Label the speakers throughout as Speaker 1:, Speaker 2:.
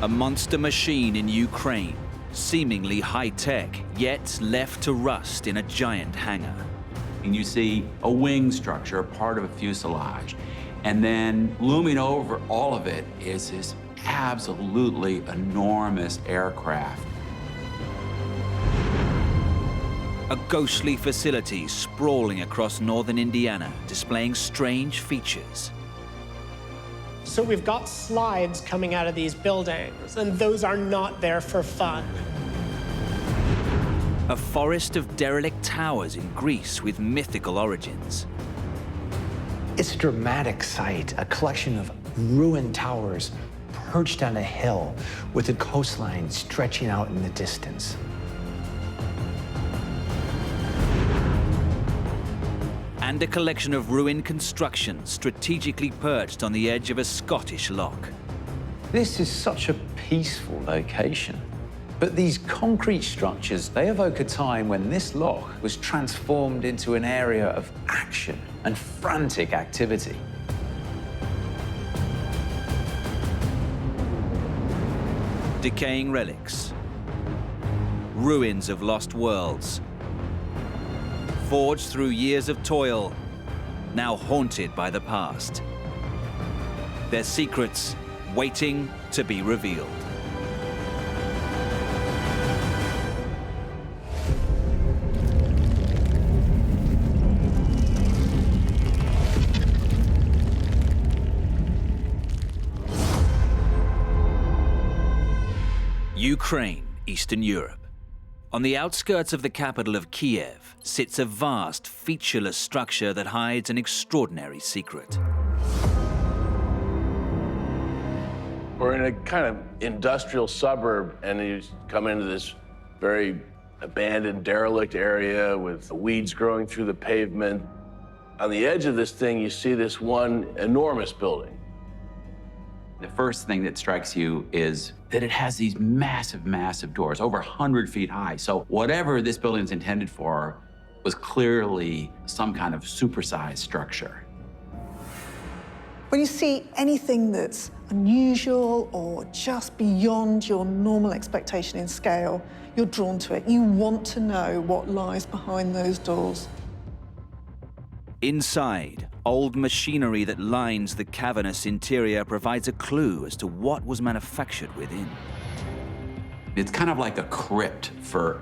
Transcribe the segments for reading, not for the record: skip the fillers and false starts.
Speaker 1: A monster machine in Ukraine, seemingly high-tech, yet left to rust in a giant hangar.
Speaker 2: And you see a wing structure, part of a fuselage, and then looming over all of it is this absolutely enormous aircraft.
Speaker 1: A ghostly facility sprawling across northern Indiana, displaying strange features.
Speaker 3: So we've got slides coming out of these buildings, and those are not there for fun.
Speaker 1: A forest of derelict towers in Greece with mythical origins.
Speaker 4: It's a dramatic sight, a collection of ruined towers perched on a hill with the coastline stretching out in the distance.
Speaker 1: And a collection of ruined constructions strategically perched on the edge of a Scottish loch.
Speaker 5: This is such a peaceful location. But these concrete structures, they evoke a time when this loch was transformed into an area of action and frantic activity.
Speaker 1: Decaying relics, ruins of lost worlds, forged through years of toil, now haunted by the past. Their secrets waiting to be revealed. Ukraine, Eastern Europe. On the outskirts of the capital of Kiev sits a vast, featureless structure that hides an extraordinary secret.
Speaker 6: We're in a kind of industrial suburb, and you come into this very abandoned, derelict area with weeds growing through the pavement. On the edge of this thing, you see this one enormous building.
Speaker 2: The first thing that strikes you is that it has these massive, massive doors, over 100 feet high. So whatever this building's intended for was clearly some kind of supersized structure.
Speaker 7: When you see anything that's unusual or just beyond your normal expectation in scale, you're drawn to it. You want to know what lies behind those doors.
Speaker 1: Inside, old machinery that lines the cavernous interior provides a clue as to what was manufactured within.
Speaker 2: It's kind of like a crypt for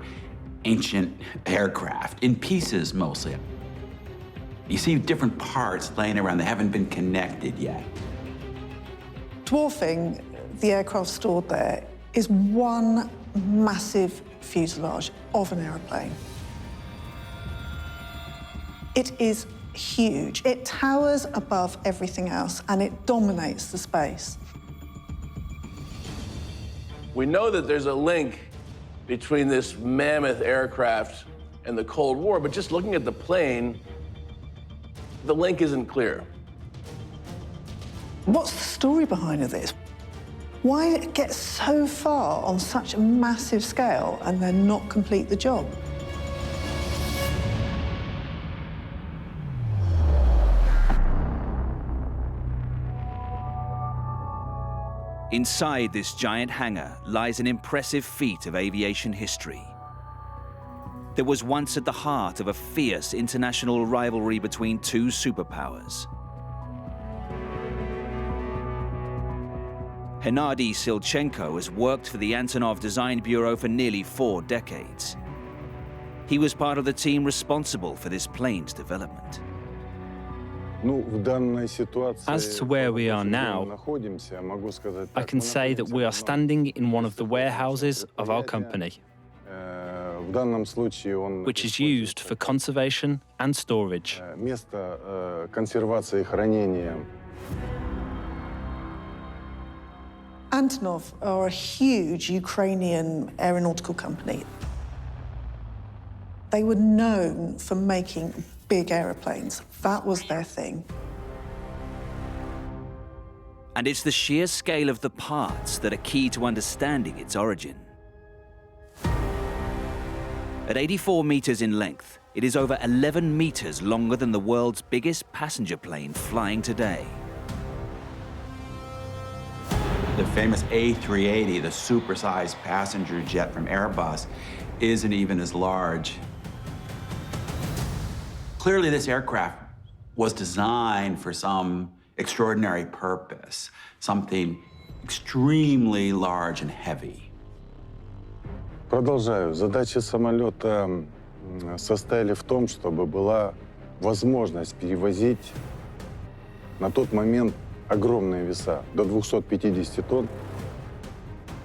Speaker 2: ancient aircraft, in pieces mostly. You see different parts laying around that haven't been connected yet.
Speaker 7: Dwarfing the aircraft stored there is one massive fuselage of an aeroplane. It is huge. It towers above everything else, and it dominates the space.
Speaker 6: We know that there's a link between this mammoth aircraft and the Cold War, but just looking at the plane, the link isn't clear.
Speaker 7: What's the story behind this? Why did it get so far on such a massive scale and then not complete the job?
Speaker 1: Inside this giant hangar lies an impressive feat of aviation history. That was once at the heart of a fierce international rivalry between two superpowers. Hennady Silchenko has worked for the Antonov Design Bureau for nearly 4 decades. He was part of the team responsible for this plane's development.
Speaker 8: As to where we are now, I can say that we are standing in one of the warehouses of our company, which is used for conservation and storage.
Speaker 7: Antonov are a huge Ukrainian aeronautical company. They were known for making big aeroplanes. That was their thing.
Speaker 1: And it's the sheer scale of the parts that are key to understanding its origin. At 84 meters in length, it is over 11 meters longer than the world's biggest passenger plane flying today.
Speaker 2: The famous A380, the supersized passenger jet from Airbus, isn't even as large. Clearly, this aircraft was designed for some extraordinary purpose, something extremely large and heavy.
Speaker 9: Продолжаю. Задачи самолета состояли в том, чтобы была возможность перевозить на тот момент огромные веса, до 250 тонн.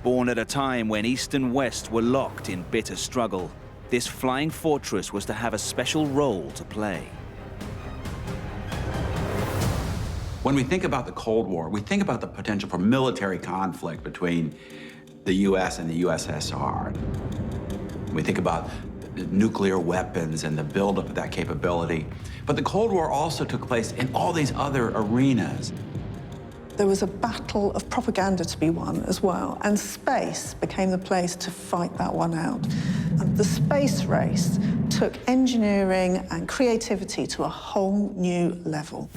Speaker 1: Born at a time when East and West were locked in bitter struggle, this flying fortress was to have a special role to play.
Speaker 2: When we think about the Cold War, we think about the potential for military conflict between the US and the USSR. We think about nuclear weapons and the buildup of that capability. But the Cold War also took place in all these other arenas.
Speaker 7: There was a battle of propaganda to be won as well, and space became the place to fight that one out. And the space race took engineering and creativity to a whole new level.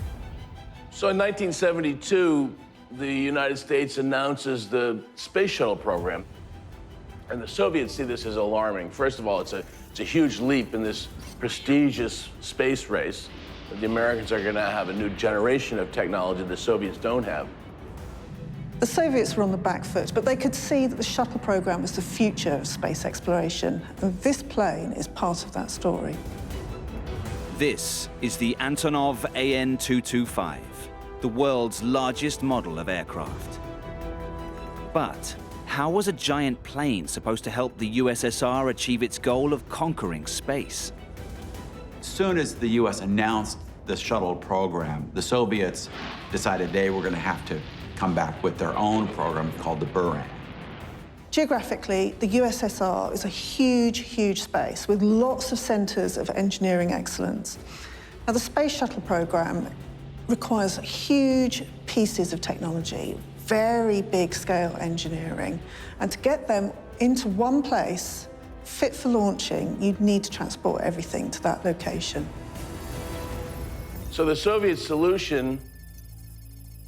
Speaker 6: So in 1972, the United States announces the space shuttle program. And the Soviets see this as alarming. First of all, it's a huge leap in this prestigious space race. The Americans are going to have a new generation of technology the Soviets don't have.
Speaker 7: The Soviets were on the back foot, but they could see that the shuttle program was the future of space exploration, and this plane is part of that story.
Speaker 1: This is the Antonov AN-225, the world's largest model of aircraft. But how was a giant plane supposed to help the USSR achieve its goal of conquering space?
Speaker 2: As soon as the US announced the shuttle program, the Soviets decided they were going to have to come back with their own program called the Buran.
Speaker 7: Geographically, the USSR is a huge, huge space with lots of centers of engineering excellence. Now, the space shuttle program requires huge pieces of technology, very big scale engineering, and to get them into one place, fit for launching, you'd need to transport everything to that location.
Speaker 6: So the Soviet solution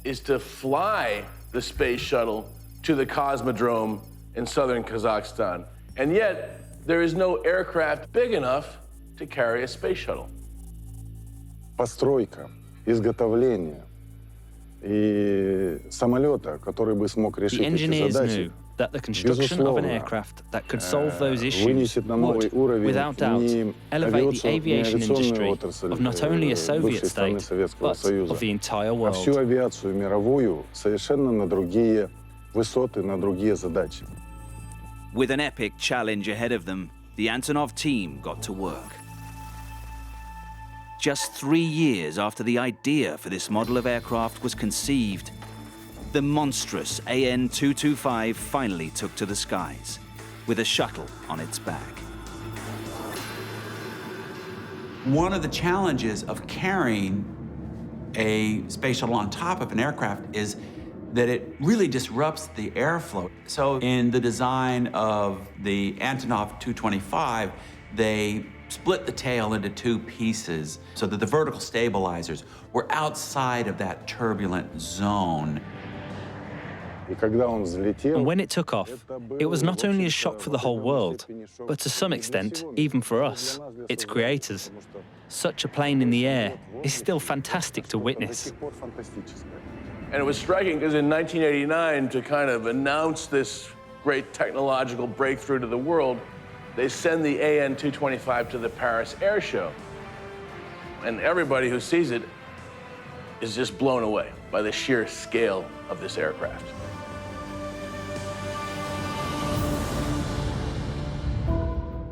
Speaker 6: is to fly the space shuttle to the Cosmodrome in southern Kazakhstan. And yet, there is no aircraft big enough to carry a space shuttle.
Speaker 9: Постройка, изготовление и самолета, который бы смог решить
Speaker 8: The
Speaker 9: эти
Speaker 8: engineers
Speaker 9: задачи,
Speaker 8: knew that the construction of an aircraft that could solve those issues would, without doubt, elevate the aviation industry of not only a Soviet state, but of the entire world.
Speaker 9: Всю авиацию мировую совершенно на другие высоты, на другие задачи.
Speaker 1: With an epic challenge ahead of them, the Antonov team got to work. Just 3 years after the idea for this model of aircraft was conceived, the monstrous AN-225 finally took to the skies, with a shuttle on its back.
Speaker 2: One of the challenges of carrying a space shuttle on top of an aircraft is that it really disrupts the airflow. So in the design of the Antonov 225, they split the tail into 2 pieces so that the vertical stabilizers were outside of that turbulent zone.
Speaker 8: And when it took off, it was not only a shock for the whole world, but to some extent, even for us, its creators. Such a plane in the air is still fantastic to witness.
Speaker 6: And it was striking because in 1989, to kind of announce this great technological breakthrough to the world, they send the AN-225 to the Paris Air Show. And everybody who sees it is just blown away by the sheer scale of this aircraft.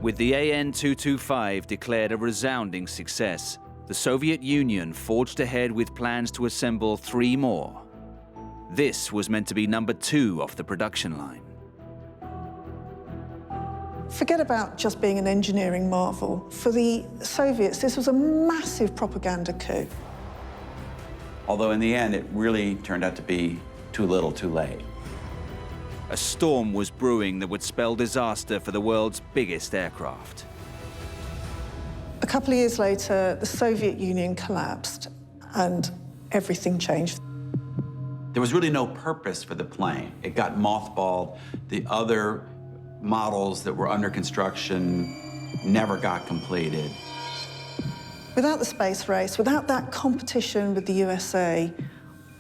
Speaker 1: With the AN-225 declared a resounding success, the Soviet Union forged ahead with plans to assemble 3 more. This was meant to be number 2 off the production line.
Speaker 7: Forget about just being an engineering marvel. For the Soviets, this was a massive propaganda coup.
Speaker 2: Although in the end, it really turned out to be too little, too late.
Speaker 1: A storm was brewing that would spell disaster for the world's biggest aircraft.
Speaker 7: A couple of years later, the Soviet Union collapsed and everything changed.
Speaker 2: There was really no purpose for the plane. It got mothballed. The other models that were under construction never got completed.
Speaker 7: Without the space race, without that competition with the USA,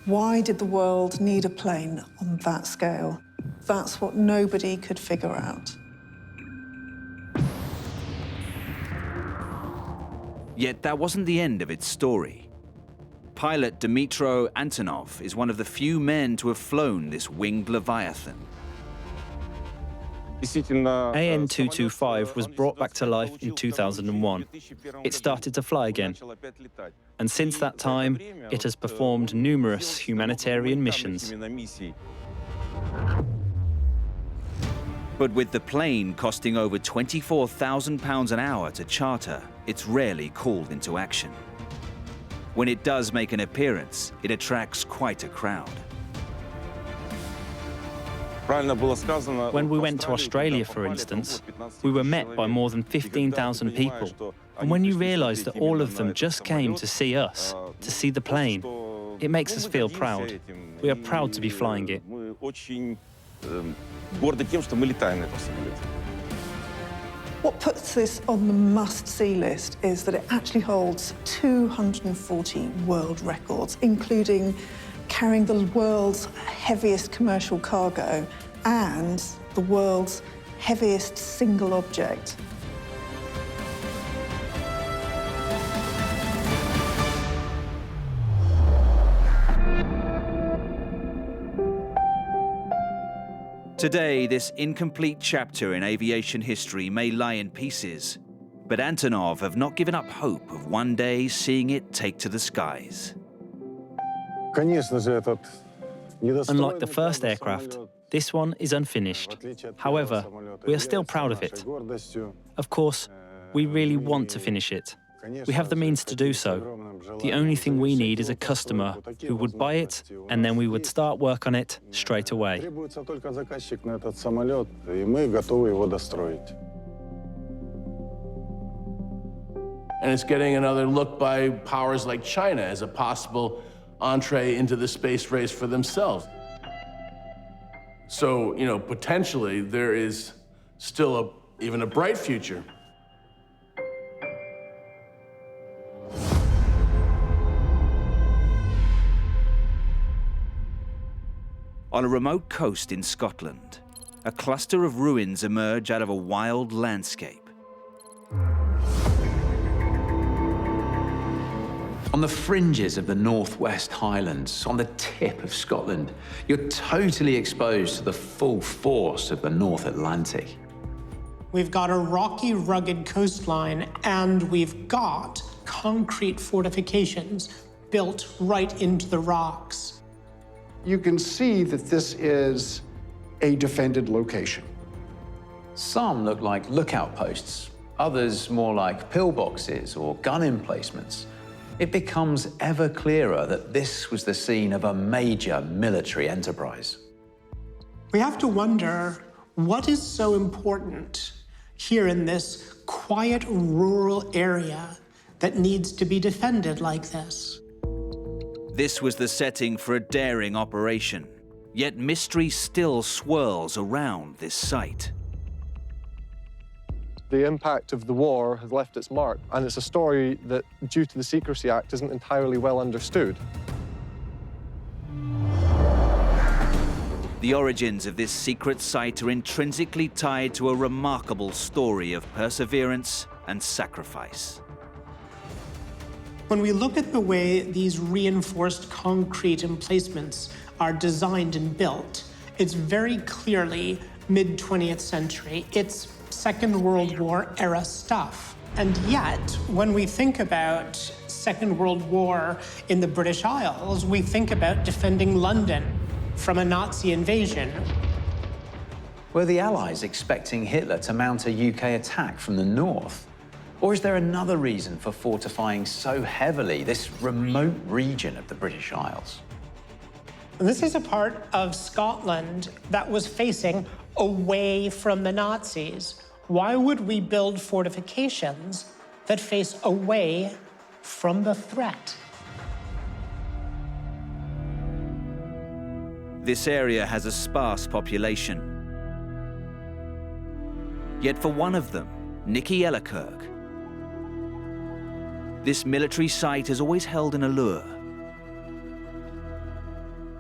Speaker 7: why did the world need a plane on that scale? That's what nobody could figure out.
Speaker 1: Yet that wasn't the end of its story. Pilot Dmytro Antonov is one of the few men to have flown this winged Leviathan.
Speaker 8: AN-225 was brought back to life in 2001. It started to fly again. And since that time, it has performed numerous humanitarian missions.
Speaker 1: But with the plane costing over £24,000 an hour to charter, it's rarely called into action. When it does make an appearance, it attracts quite a crowd.
Speaker 8: When we went to Australia, for instance, we were met by more than 15,000 people. And when you realise that all of them just came to see us, to see the plane, it makes us feel proud. We are proud to be flying it.
Speaker 7: What puts this on the must-see list is that it actually holds 240 world records, including carrying the world's heaviest commercial cargo and the world's heaviest single object.
Speaker 1: Today, this incomplete chapter in aviation history may lie in pieces, but Antonov have not given up hope of one day seeing it take to the skies.
Speaker 8: Unlike the first aircraft, this one is unfinished. However, we are still proud of it. Of course, we really want to finish it. We have the means to do so. The only thing we need is a customer who would buy it, and then we would start work on it straight away.
Speaker 6: And it's getting another look by powers like China as a possible entree into the space race for themselves. So, you know, potentially there is still even a bright future.
Speaker 1: On a remote coast in Scotland, a cluster of ruins emerge out of a wild landscape.
Speaker 5: On the fringes of the Northwest Highlands, on the tip of Scotland, you're totally exposed to the full force of the North Atlantic.
Speaker 3: We've got a rocky, rugged coastline, and we've got concrete fortifications built right into the rocks.
Speaker 10: You can see that this is a defended location.
Speaker 5: Some look like lookout posts, others more like pillboxes or gun emplacements. It becomes ever clearer that this was the scene of a major military enterprise.
Speaker 3: We have to wonder, what is so important here in this quiet rural area that needs to be defended like this?
Speaker 1: This was the setting for a daring operation, yet mystery still swirls around this site.
Speaker 11: The impact of the war has left its mark, and it's a story that, due to the Secrecy Act, isn't entirely well understood.
Speaker 1: The origins of this secret site are intrinsically tied to a remarkable story of perseverance and sacrifice.
Speaker 3: When we look at the way these reinforced concrete emplacements are designed and built, it's very clearly mid-20th century. It's Second World War era stuff. And yet, when we think about Second World War in the British Isles, we think about defending London from a Nazi invasion.
Speaker 5: Were the Allies expecting Hitler to mount a UK attack from the north? Or is there another reason for fortifying so heavily this remote region of the British Isles?
Speaker 3: This is a part of Scotland that was facing away from the Nazis. Why would we build fortifications that face away from the threat?
Speaker 1: This area has a sparse population. Yet for one of them, Nicky Ellerkirk, this military site has always held an allure.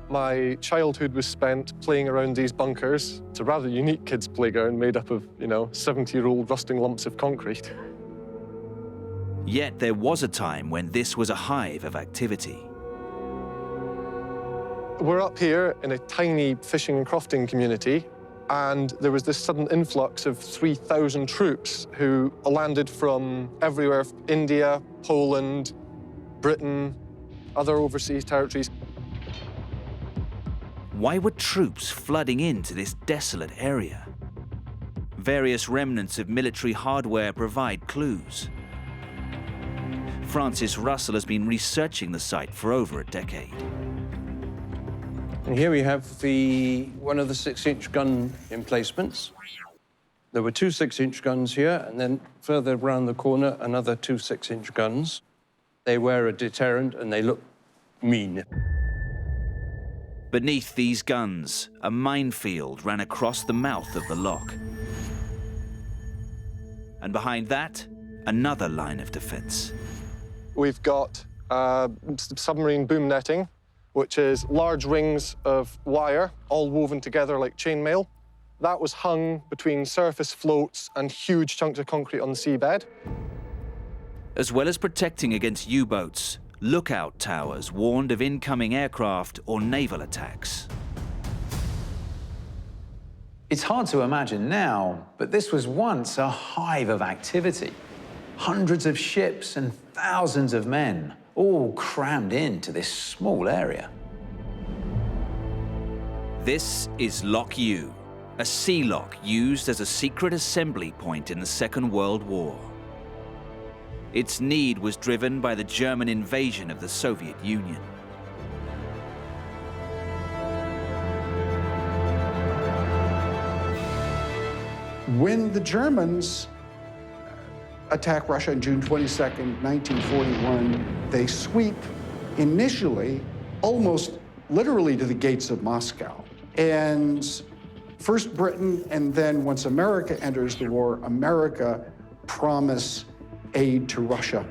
Speaker 11: My childhood was spent playing around these bunkers. It's a rather unique kids' playground made up of, 70-year-old rusting lumps of concrete.
Speaker 1: Yet there was a time when this was a hive of activity.
Speaker 11: We're up here in a tiny fishing and crofting community, and there was this sudden influx of 3,000 troops who landed from everywhere, India, Poland, Britain, other overseas territories.
Speaker 1: Why were troops flooding into this desolate area? Various remnants of military hardware provide clues. Francis Russell has been researching the site for over a decade.
Speaker 12: And here we have one of the 6-inch gun emplacements. There were 2 6-inch guns here, and then further around the corner, another 2 6-inch guns. They were a deterrent, and they look mean.
Speaker 1: Beneath these guns, a minefield ran across the mouth of the loch. And behind that, another line of defense.
Speaker 11: We've got submarine boom netting, which is large rings of wire, all woven together like chainmail. That was hung between surface floats and huge chunks of concrete on the seabed.
Speaker 1: As well as protecting against U-boats, lookout towers warned of incoming aircraft or naval attacks.
Speaker 5: It's hard to imagine now, but this was once a hive of activity. Hundreds of ships and thousands of men, all crammed into this small area.
Speaker 1: This is Loch U, a sea lock used as a secret assembly point in the Second World War. Its need was driven by the German invasion of the Soviet Union.
Speaker 10: When the Germans attack Russia on June 22nd, 1941, they sweep initially almost literally to the gates of Moscow. And first Britain, and then once America enters the war, America promise aid to Russia.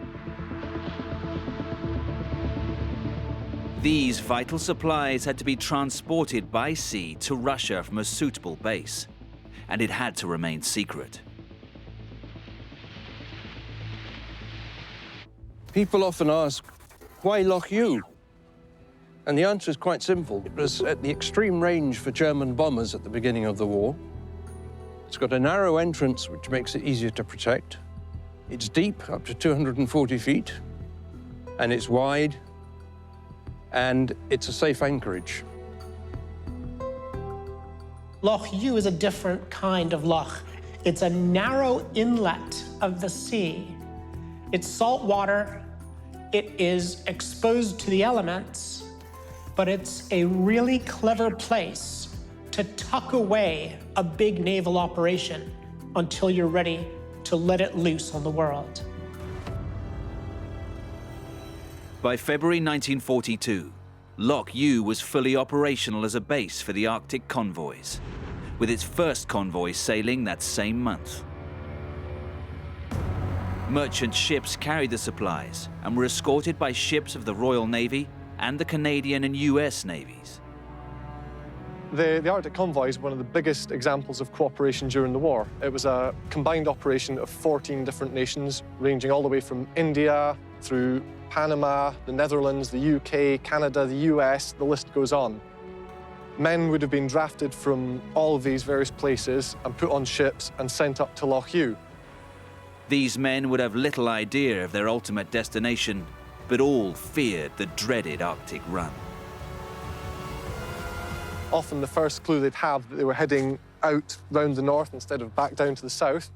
Speaker 1: These vital supplies had to be transported by sea to Russia from a suitable base, and it had to remain secret.
Speaker 12: People often ask, why Loch U? And the answer is quite simple. It was at the extreme range for German bombers at the beginning of the war. It's got a narrow entrance, which makes it easier to protect. It's deep, up to 240 feet, and it's wide, and it's a safe anchorage.
Speaker 3: Loch U is a different kind of loch. It's a narrow inlet of the sea. It's salt water, it is exposed to the elements, but it's a really clever place to tuck away a big naval operation until you're ready to let it loose on the world.
Speaker 1: By February 1942, Loch U was fully operational as a base for the Arctic convoys, with its first convoy sailing that same month. Merchant ships carried the supplies and were escorted by ships of the Royal Navy and the Canadian and US Navies.
Speaker 11: The Arctic Convoy is one of the biggest examples of cooperation during the war. It was a combined operation of 14 different nations, ranging all the way from India through Panama, the Netherlands, the UK, Canada, the US, the list goes on. Men would have been drafted from all of these various places and put on ships and sent up to Loch U.
Speaker 1: These men would have little idea of their ultimate destination, but all feared the dreaded Arctic run.
Speaker 11: Often the first clue they'd have that they were heading out round the north instead of back down to the south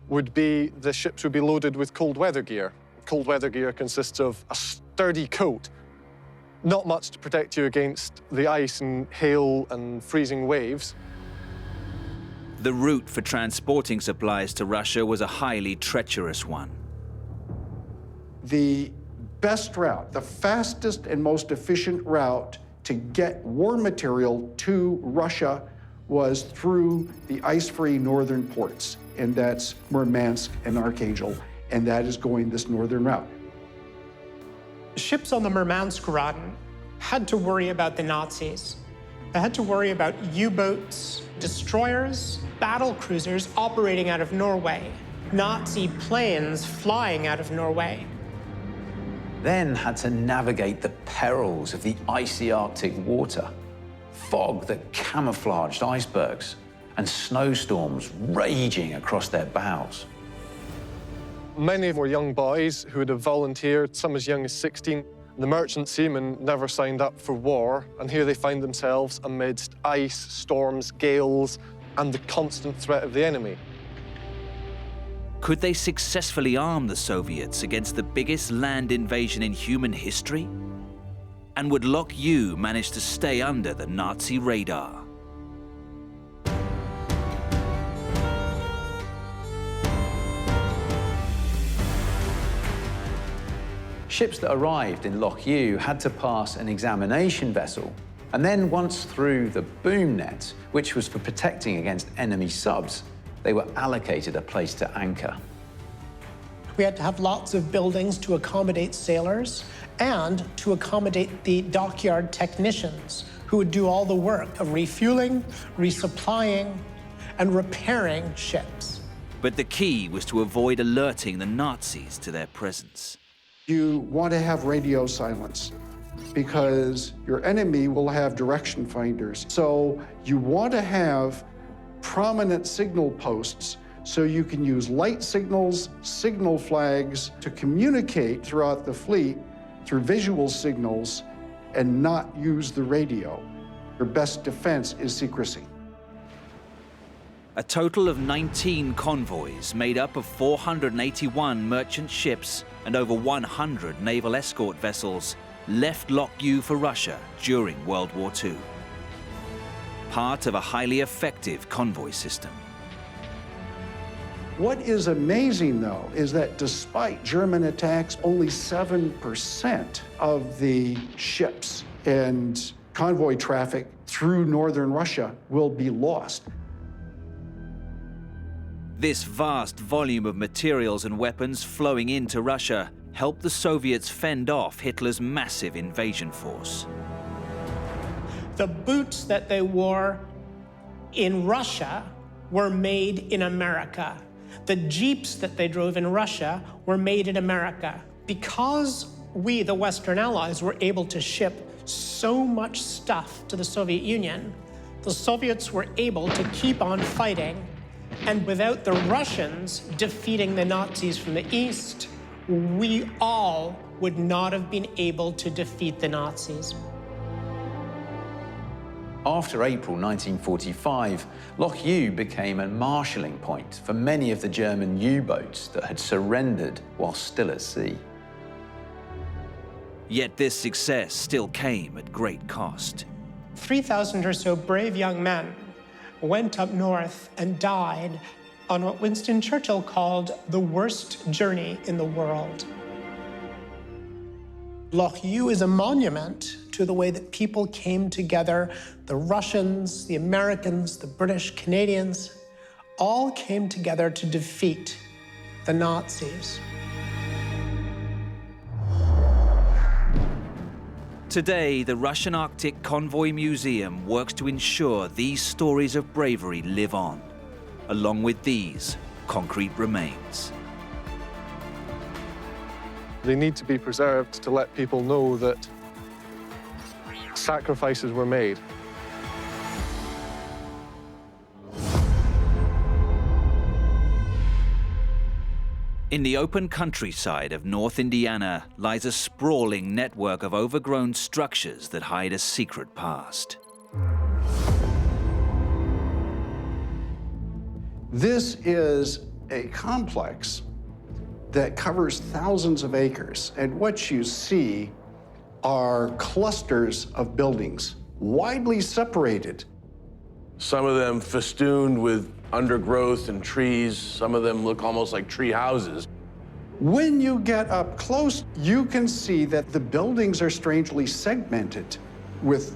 Speaker 11: would be the ships would be loaded with cold weather gear. Cold weather gear consists of a sturdy coat, not much to protect you against the ice and hail and freezing waves.
Speaker 1: The route for transporting supplies to Russia was a highly treacherous one.
Speaker 10: The best route, the fastest and most efficient route to get war material to Russia was through the ice-free northern ports, and that's Murmansk and Archangel, and that is going this northern route.
Speaker 3: Ships on the Murmansk run had to worry about the Nazis. They had to worry about U-boats, destroyers, battle cruisers operating out of Norway, Nazi planes flying out of Norway.
Speaker 5: Then had to navigate the perils of the icy Arctic water, fog that camouflaged icebergs, and snowstorms raging across their bows.
Speaker 11: Many were young boys who would have volunteered, some as young as 16. The merchant seamen never signed up for war, and here they find themselves amidst ice, storms, gales, and the constant threat of the enemy.
Speaker 1: Could they successfully arm the Soviets against the biggest land invasion in human history? And would Loch U manage to stay under the Nazi radar?
Speaker 5: Ships that arrived in Loch U had to pass an examination vessel, and then once through the boom net, which was for protecting against enemy subs, they were allocated a place to anchor.
Speaker 3: We had to have lots of buildings to accommodate sailors and to accommodate the dockyard technicians who would do all the work of refueling, resupplying, and repairing ships.
Speaker 1: But the key was to avoid alerting the Nazis to their presence.
Speaker 10: You want to have radio silence because your enemy will have direction finders. So you want to have prominent signal posts so you can use light signals, signal flags to communicate throughout the fleet through visual signals and not use the radio. Your best defense is secrecy.
Speaker 1: A total of 19 convoys made up of 481 merchant ships and over 100 naval escort vessels left Loch U for Russia during World War II. Part of a highly effective convoy system.
Speaker 10: What is amazing, though, is that despite German attacks, only 7% of the ships and convoy traffic through northern Russia will be lost.
Speaker 1: This vast volume of materials and weapons flowing into Russia helped the Soviets fend off Hitler's massive invasion force.
Speaker 3: The boots that they wore in Russia were made in America. The Jeeps that they drove in Russia were made in America. Because we, the Western Allies, were able to ship so much stuff to the Soviet Union, the Soviets were able to keep on fighting. And without the Russians defeating the Nazis from the east, we all would not have been able to defeat the Nazis.
Speaker 5: After April 1945, Loch U became a marshalling point for many of the German U-boats that had surrendered while still at sea.
Speaker 1: Yet this success still came at great cost.
Speaker 3: 3,000 or so brave young men went up north and died on what Winston Churchill called the worst journey in the world. Loch U is a monument to the way that people came together. The Russians, the Americans, the British, Canadians, all came together to defeat the Nazis.
Speaker 1: Today, the Russian Arctic Convoy Museum works to ensure these stories of bravery live on, along with these concrete remains.
Speaker 11: They need to be preserved to let people know that sacrifices were made.
Speaker 1: In the open countryside of North Indiana lies a sprawling network of overgrown structures that hide a secret past.
Speaker 10: This is a complex that covers thousands of acres, and what you see are clusters of buildings, widely separated.
Speaker 6: Some of them festooned with undergrowth and trees. Some of them look almost like tree houses.
Speaker 10: When you get up close, you can see that the buildings are strangely segmented. with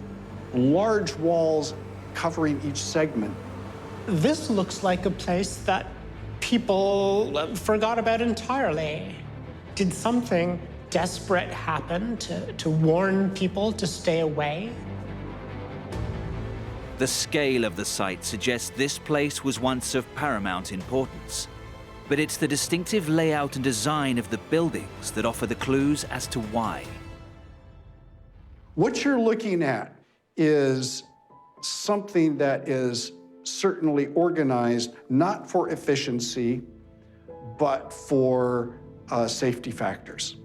Speaker 10: large walls covering each segment.
Speaker 3: This looks like a place that people forgot about entirely. Did something desperate happen to warn people to stay away?
Speaker 1: The scale of the site suggests this place was once of paramount importance. But it's the distinctive layout and design of the buildings that offer the clues as to why.
Speaker 10: What you're looking at is something that is certainly organized not for efficiency, but for safety factors.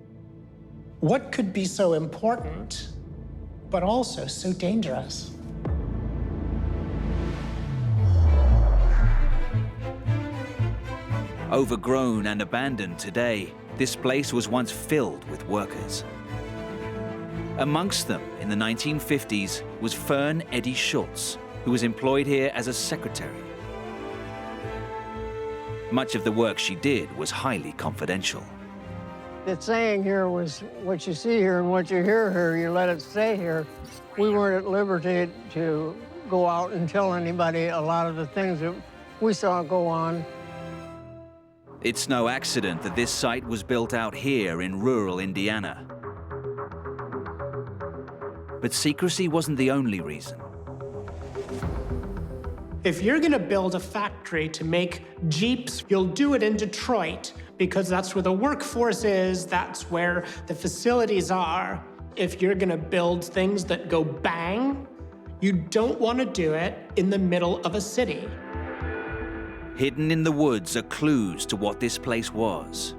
Speaker 3: What could be so important, but also so dangerous?
Speaker 1: Overgrown and abandoned today, this place was once filled with workers. Amongst them in the 1950s was Fern Eddy Schultz, who was employed here as a secretary. Much of the work she did was highly confidential.
Speaker 13: The saying here was, what you see here and what you hear here, you let it stay here. We weren't at liberty to go out and tell anybody a lot of the things that we saw go on.
Speaker 1: It's no accident that this site was built out here in rural Indiana. But secrecy wasn't the only reason.
Speaker 3: If you're going to build a factory to make Jeeps, you'll do it in Detroit because that's where the workforce is, that's where the facilities are. If you're going to build things that go bang, you don't want to do it in the middle of a city.
Speaker 1: Hidden in the woods are clues to what this place was.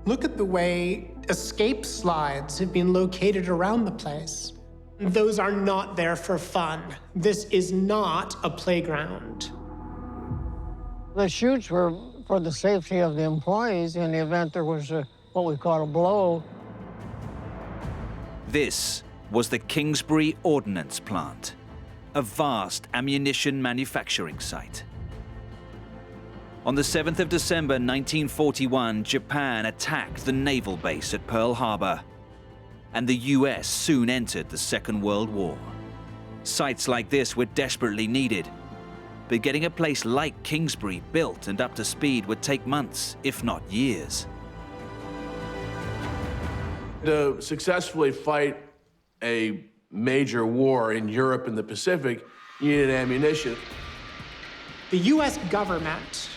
Speaker 3: Look at the way escape slides have been located around the place. Those are not there for fun. This is not a playground.
Speaker 13: The chutes were for the safety of the employees in the event there was what we call a blow.
Speaker 1: This was the Kingsbury Ordnance plant, a vast ammunition manufacturing site. On the 7th of December 1941, Japan attacked the naval base at Pearl Harbor, and the US soon entered the Second World War. Sites like this were desperately needed, but getting a place like Kingsbury built and up to speed would take months, if not years.
Speaker 6: To successfully fight a major war in Europe and the Pacific, you needed ammunition.
Speaker 3: The US government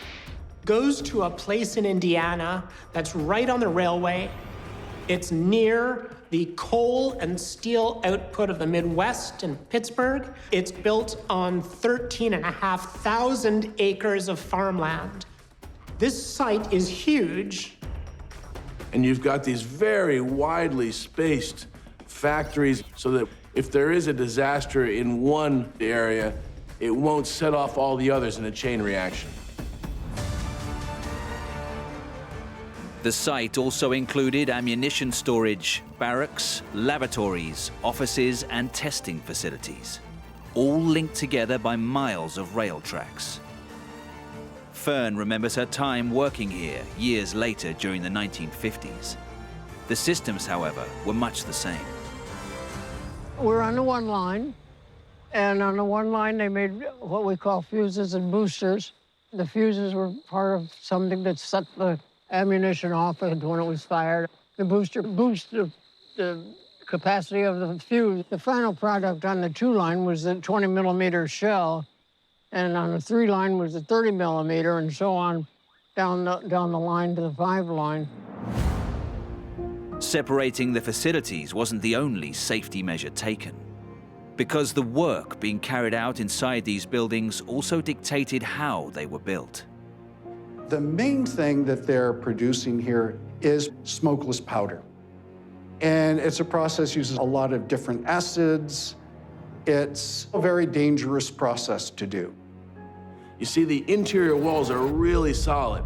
Speaker 3: goes to a place in Indiana that's right on the railway. It's near the coal and steel output of the Midwest and Pittsburgh. It's built on 13,500 acres of farmland. This site is huge.
Speaker 6: And you've got these very widely spaced factories so that if there is a disaster in one area, it won't set off all the others in a chain reaction.
Speaker 1: The site also included ammunition storage, barracks, laboratories, offices, and testing facilities, all linked together by miles of rail tracks. Fern remembers her time working here years later during the 1950s. The systems, however, were much the same.
Speaker 13: We're on the one line, and on the one line they made what we call fuses and boosters. The fuses were part of something that set the ammunition off when it was fired. The booster boosted the capacity of the fuse. The final product on the 2 line was the 20-millimeter shell, and on the 3 line was the 30-millimeter, and so on down the line to the 5 line.
Speaker 1: Separating the facilities wasn't the only safety measure taken, because the work being carried out inside these buildings also dictated how they were built.
Speaker 10: The main thing that they're producing here is smokeless powder. And it's a process uses a lot of different acids. It's a very dangerous process to do.
Speaker 6: You see, the interior walls are really solid,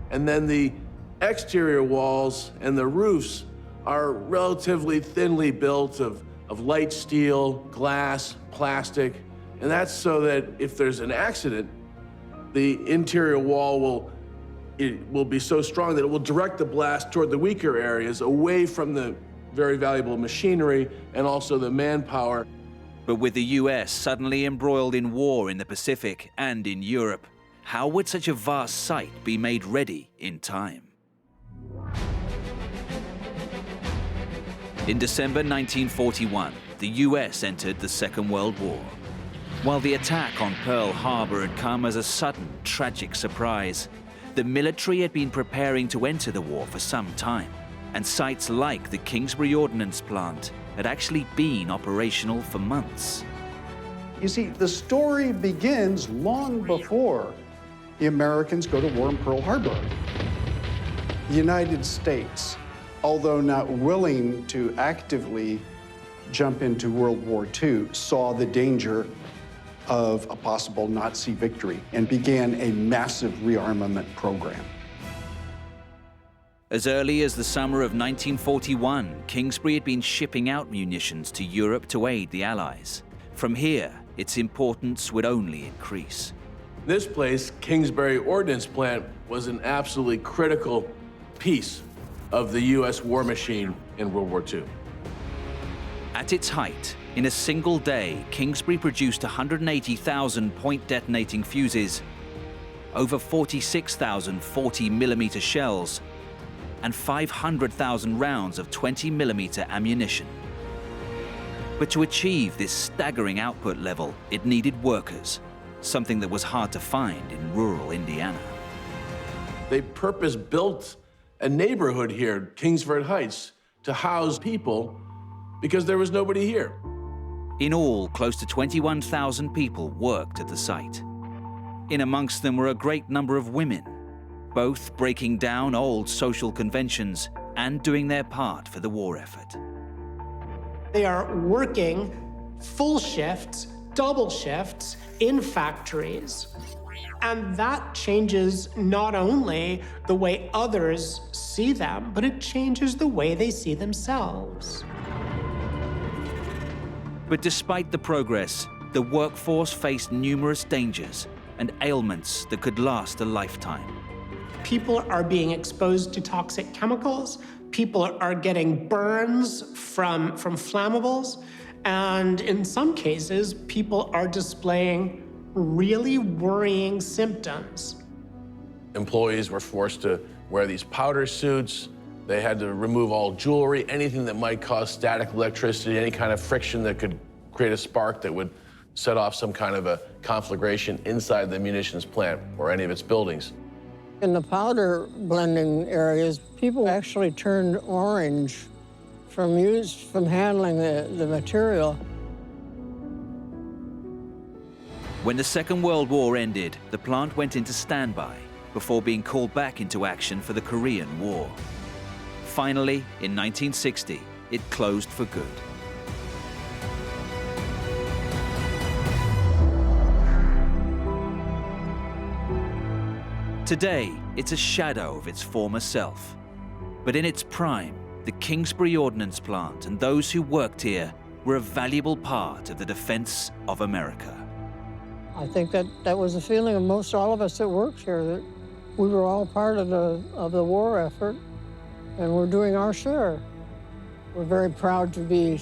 Speaker 6: and then the exterior walls and the roofs are relatively thinly built of light steel, glass, plastic, and that's so that if there's an accident, the interior wall will be so strong that it will direct the blast toward the weaker areas away from the very valuable machinery, and also the manpower.
Speaker 1: But with the US suddenly embroiled in war in the Pacific and in Europe, how would such a vast site be made ready in time? In December 1941, the US entered the Second World War. While the attack on Pearl Harbor had come as a sudden, tragic surprise, the military had been preparing to enter the war for some time, and sites like the Kingsbury Ordnance plant had actually been operational for months.
Speaker 10: You see, the story begins long before the Americans go to war in Pearl Harbor. The United States, although not willing to actively jump into World War II, saw the danger of a possible Nazi victory and began a massive rearmament program.
Speaker 1: As early as the summer of 1941, Kingsbury had been shipping out munitions to Europe to aid the Allies. From here, its importance would only increase.
Speaker 6: This place, Kingsbury Ordnance plant, was an absolutely critical piece of the US war machine in World War II.
Speaker 1: At its height, in a single day, Kingsbury produced 180,000 point-detonating fuses, over 46,000 40mm shells, and 500,000 rounds of 20mm ammunition. But to achieve this staggering output level, it needed workers, something that was hard to find in rural Indiana.
Speaker 6: They purpose-built a neighborhood here, Kingsford Heights, to house people because there was nobody here.
Speaker 1: In all, close to 21,000 people worked at the site. In amongst them were a great number of women, both breaking down old social conventions and doing their part for the war effort.
Speaker 3: They are working full shifts, double shifts in factories. And that changes not only the way others see them, but it changes the way they see themselves.
Speaker 1: But despite the progress, the workforce faced numerous dangers and ailments that could last a lifetime.
Speaker 3: People are being exposed to toxic chemicals. People are getting burns from flammables. And in some cases, people are displaying really worrying symptoms.
Speaker 6: Employees were forced to wear these powder suits. They had to remove all jewelry, anything that might cause static electricity, any kind of friction that could create a spark that would set off some kind of a conflagration inside the munitions plant or any of its buildings.
Speaker 13: In the powder blending areas, people actually turned orange from handling the material.
Speaker 1: When the Second World War ended, the plant went into standby before being called back into action for the Korean War. Finally, in 1960, it closed for good. Today, it's a shadow of its former self. But in its prime, the Kingsbury Ordnance plant and those who worked here were a valuable part of the defense of America.
Speaker 13: I think that was the feeling of most all of us that worked here, that we were all part of the war effort, and we're doing our share. We're very proud to be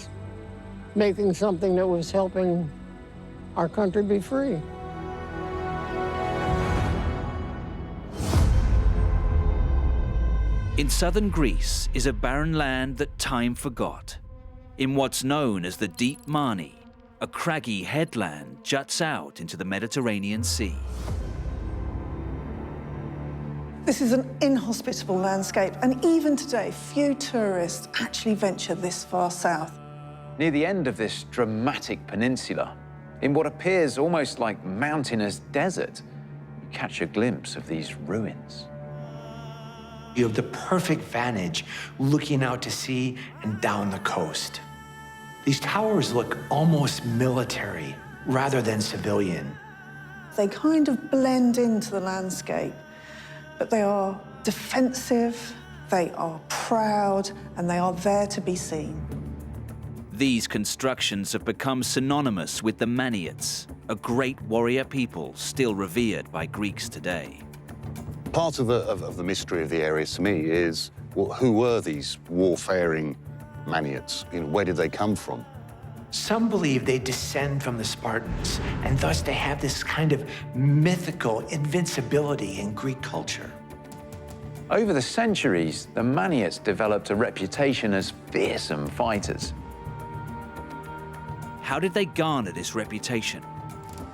Speaker 13: making something that was helping our country be free.
Speaker 1: In southern Greece is a barren land that time forgot. In what's known as the Deep Mani, a craggy headland juts out into the Mediterranean Sea.
Speaker 7: This is an inhospitable landscape, and even today, few tourists actually venture this far south.
Speaker 5: Near the end of this dramatic peninsula, in what appears almost like mountainous desert, you catch a glimpse of these ruins.
Speaker 4: You have the perfect vantage looking out to sea and down the coast. These towers look almost military rather than civilian.
Speaker 7: They kind of blend into the landscape, but they are defensive, they are proud, and they are there to be seen.
Speaker 1: These constructions have become synonymous with the Maniots, a great warrior people still revered by Greeks today.
Speaker 9: Part of the mystery of the area to me is, well, who were these warfaring Maniots? You know, where did they come from?
Speaker 4: Some believe they descend from the Spartans, and thus they have this kind of mythical invincibility in Greek culture.
Speaker 5: Over the centuries, the Maniots developed a reputation as fearsome fighters.
Speaker 1: How did they garner this reputation?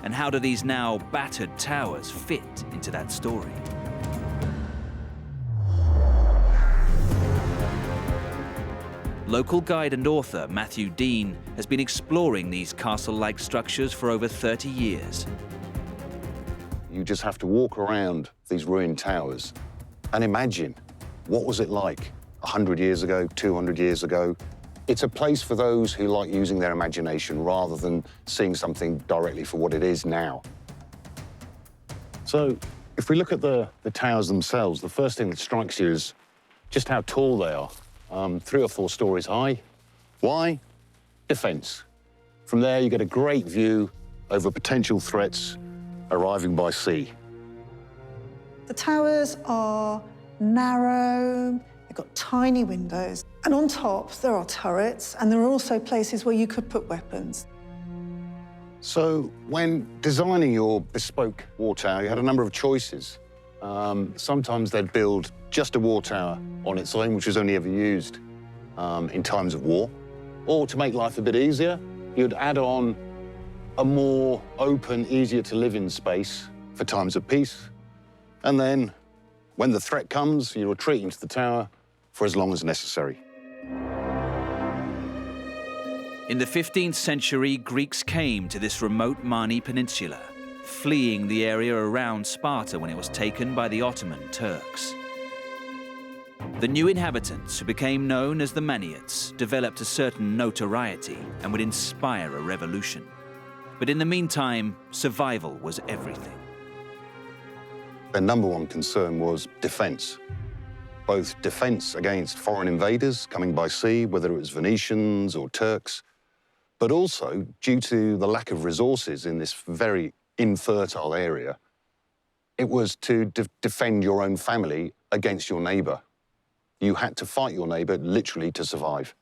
Speaker 1: And how do these now battered towers fit into that story? Local guide and author Matthew Dean has been exploring these castle-like structures for over 30 years.
Speaker 9: You just have to walk around these ruined towers and imagine, what was it like 100 years ago, 200 years ago? It's a place for those who like using their imagination rather than seeing something directly for what it is now. So if we look at the towers themselves, the first thing that strikes you is just how tall they are. 3 or 4 stories high. Why? Defense. From there, you get a great view over potential threats arriving by sea.
Speaker 7: The towers are narrow, they've got tiny windows, and on top there are turrets, and there are also places where you could put weapons.
Speaker 9: So when designing your bespoke war tower, you had a number of choices. Sometimes they'd build just a war tower on its own, which was only ever used in times of war. Or to make life a bit easier, you'd add on a more open, easier to live in space for times of peace. And then when the threat comes, you retreat into the tower for as long as necessary.
Speaker 1: In the 15th century, Greeks came to this remote Mani Peninsula, fleeing the area around Sparta when it was taken by the Ottoman Turks. The new inhabitants, who became known as the Maniots, developed a certain notoriety and would inspire a revolution. But in the meantime, survival was everything.
Speaker 9: Their number one concern was defense. Both defense against foreign invaders coming by sea, whether it was Venetians or Turks, but also due to the lack of resources in this very infertile area, it was to defend your own family against your neighbor. You had to fight your neighbor literally to survive.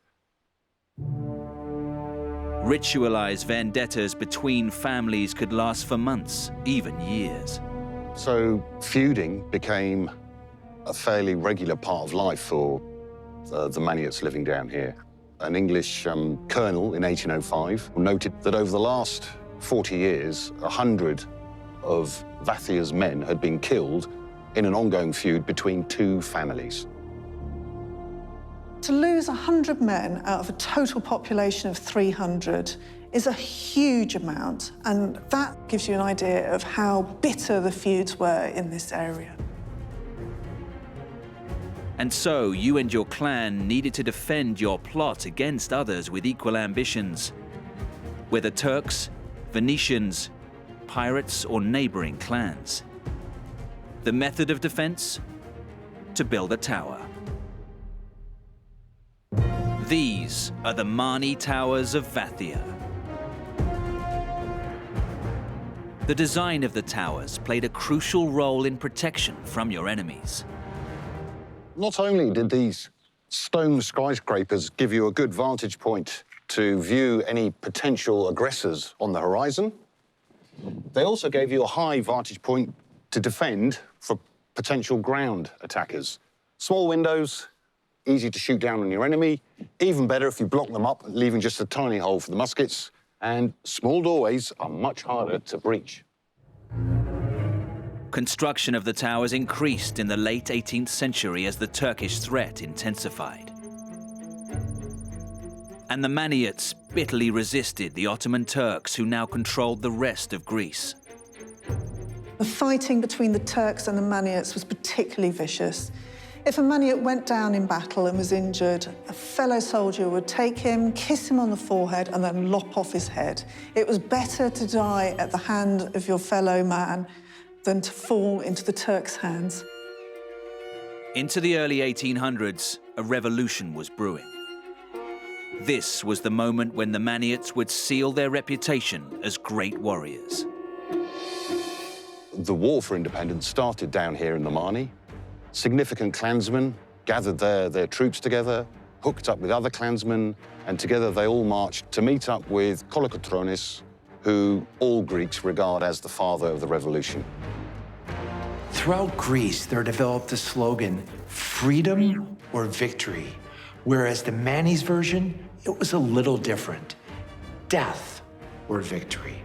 Speaker 1: Ritualized vendettas between families could last for months, even years.
Speaker 9: So feuding became a fairly regular part of life for the Maniots living down here. An English colonel in 1805 noted that over the last 40 years, 100 of Vathia's men had been killed in an ongoing feud between 2 families.
Speaker 7: To lose 100 men out of a total population of 300 is a huge amount, and that gives you an idea of how bitter the feuds were in this area.
Speaker 1: And so you and your clan needed to defend your plot against others with equal ambitions, whether Turks, Venetians, pirates, or neighboring clans. The method of defense? To build a tower. These are the Mani Towers of Vathia. The design of the towers played a crucial role in protection from your enemies.
Speaker 9: Not only did these stone skyscrapers give you a good vantage point to view any potential aggressors on the horizon, they also gave you a high vantage point to defend for potential ground attackers. Small windows, easy to shoot down on your enemy. Even better if you block them up, leaving just a tiny hole for the muskets. And small doorways are much harder to breach.
Speaker 1: Construction of the towers increased in the late 18th century as the Turkish threat intensified. And the Maniots bitterly resisted the Ottoman Turks, who now controlled the rest of Greece.
Speaker 7: The fighting between the Turks and the Maniots was particularly vicious. If a Maniot went down in battle and was injured, a fellow soldier would take him, kiss him on the forehead, and then lop off his head. It was better to die at the hand of your fellow man than to fall into the Turks' hands.
Speaker 1: Into the early 1800s, a revolution was brewing. This was the moment when the Maniots would seal their reputation as great warriors.
Speaker 9: The war for independence started down here in the Mani. Significant clansmen gathered their troops together, hooked up with other clansmen, and together they all marched to meet up with Kolokotronis, who all Greeks regard as the father of the revolution.
Speaker 4: Throughout Greece, there developed the slogan, freedom or victory, whereas the Manes version, it was a little different, death or victory.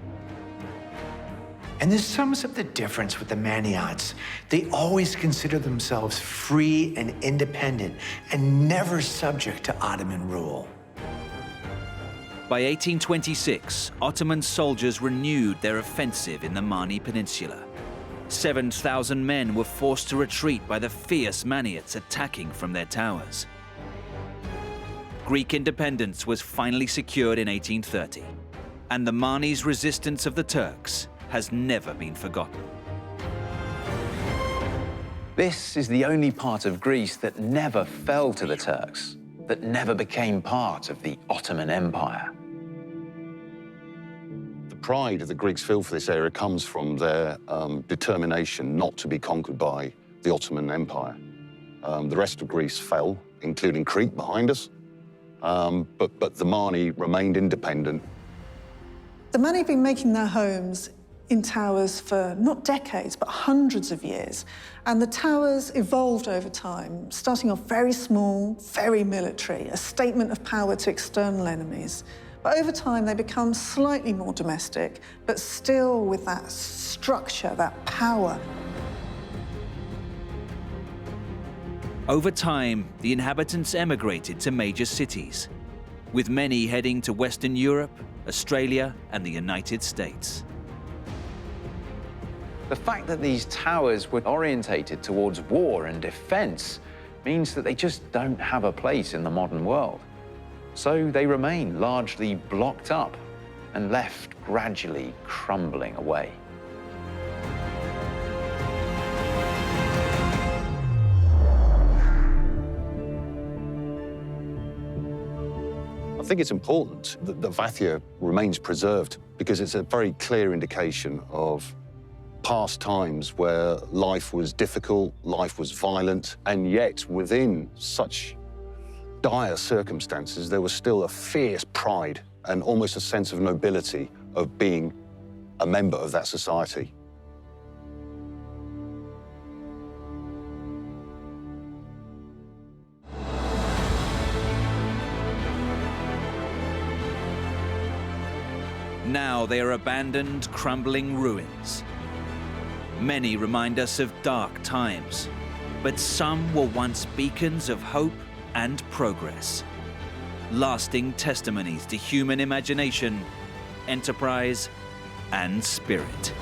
Speaker 4: And this sums up the difference with the Maniots. They always consider themselves free and independent and never subject to Ottoman rule.
Speaker 1: By 1826, Ottoman soldiers renewed their offensive in the Mani Peninsula. 7,000 men were forced to retreat by the fierce Maniots attacking from their towers. Greek independence was finally secured in 1830, and the Mani's resistance of the Turks has never been forgotten.
Speaker 5: This is the only part of Greece that never fell to the Turks, that never became part of the Ottoman Empire.
Speaker 9: The pride that the Greeks feel for this area comes from their determination not to be conquered by the Ottoman Empire. The rest of Greece fell, including Crete behind us, but the Mani remained independent.
Speaker 7: The Mani have been making their homes in towers for not decades, but hundreds of years. And the towers evolved over time, starting off very small, very military, a statement of power to external enemies. But over time, they become slightly more domestic, but still with that structure, that power.
Speaker 1: Over time, the inhabitants emigrated to major cities, with many heading to Western Europe, Australia, and the United States.
Speaker 5: The fact that these towers were orientated towards war and defense means that they just don't have a place in the modern world. So they remain largely blocked up and left gradually crumbling away.
Speaker 9: I think it's important that the Vathia remains preserved because it's a very clear indication of past times where life was difficult, life was violent, and yet within such dire circumstances, there was still a fierce pride and almost a sense of nobility of being a member of that society.
Speaker 1: Now they are abandoned, crumbling ruins. Many remind us of dark times, but some were once beacons of hope and progress, lasting testimonies to human imagination, enterprise, and spirit.